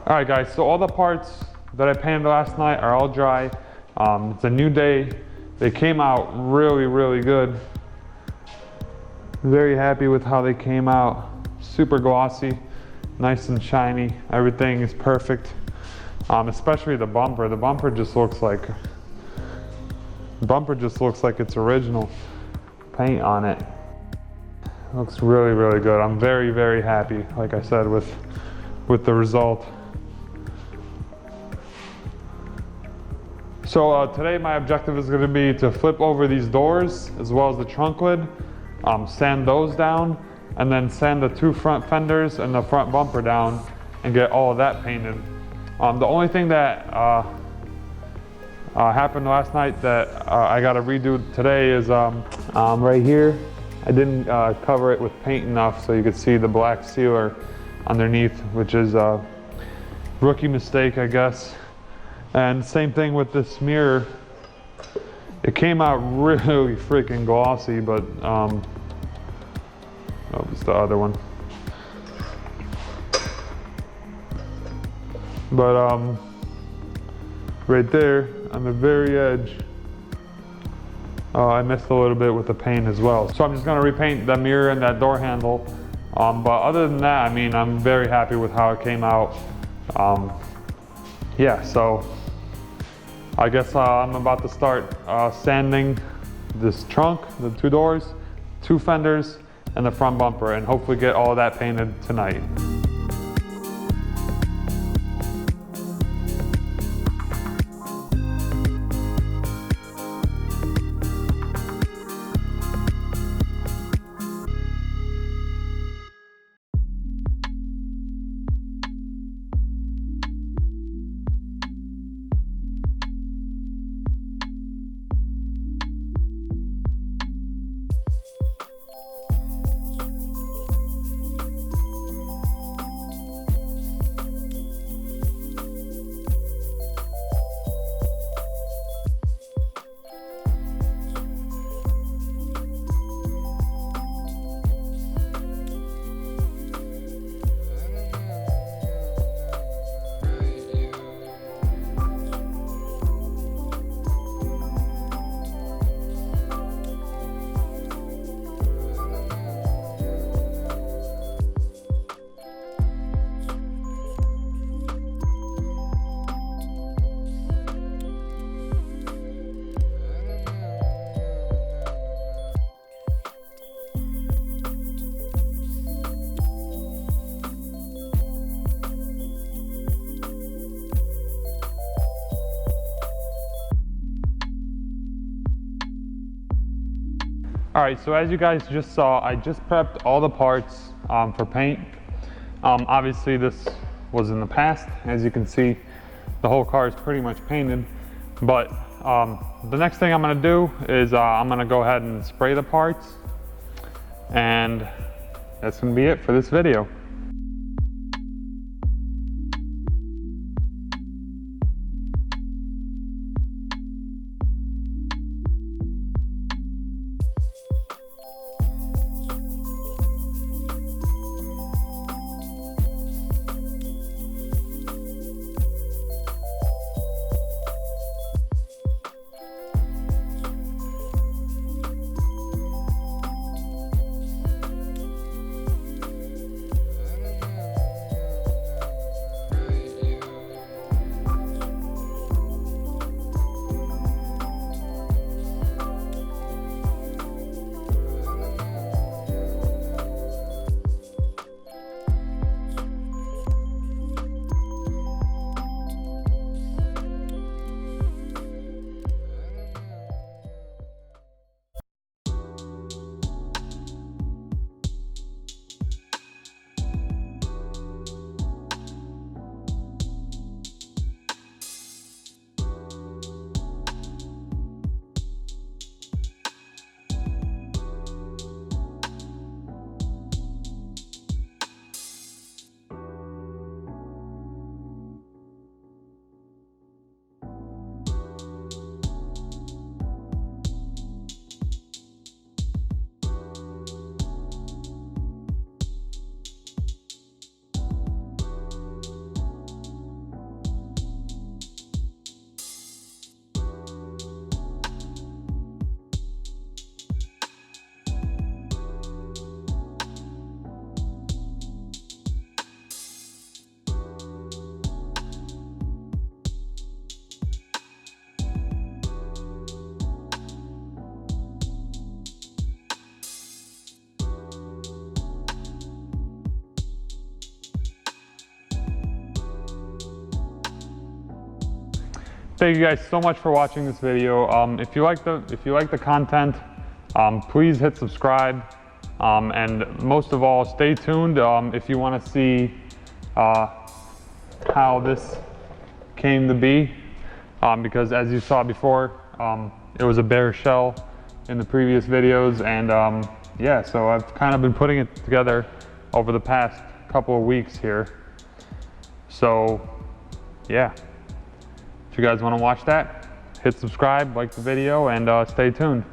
All right, guys, so all the parts that I painted last night are all dry. It's a new day. They came out really, really good. Very happy with how they came out. Super glossy, nice and shiny. Everything is perfect, especially the bumper. The bumper just looks like it's original paint on it. Looks really, really good. I'm very, very happy, like I said, with the result. So today my objective is going to be to flip over these doors as well as the trunk lid, sand those down, and then sand the two front fenders and the front bumper down and get all of that painted. The only thing that happened last night that I got to redo today is right here. I didn't cover it with paint enough so you could see the black sealer underneath, which is a rookie mistake, I guess. And same thing with this mirror. It came out really freaking glossy, but oh, it's the other one. But right there on the very edge, I missed a little bit with the paint as well. So I'm just gonna repaint the mirror and that door handle. But other than that, I mean, I'm very happy with how it came out. Yeah, so I guess I'm about to start sanding this trunk, the two doors, two fenders, and the front bumper, and hopefully get all of that painted tonight. All right, so as you guys just saw, I just prepped all the parts for paint. Obviously this was in the past. As you can see, the whole car is pretty much painted. But the next thing I'm gonna do is I'm gonna go ahead and spray the parts. And that's gonna be it for this video. thank you guys so much for watching this video. If you like the content, please hit subscribe. And most of all, stay tuned if you want to see how this came to be, because as you saw before, it was a bare shell in the previous videos, and yeah, so I've kind of been putting it together over the past couple of weeks here. So yeah, if you guys want to watch that, hit subscribe, like the video, and stay tuned.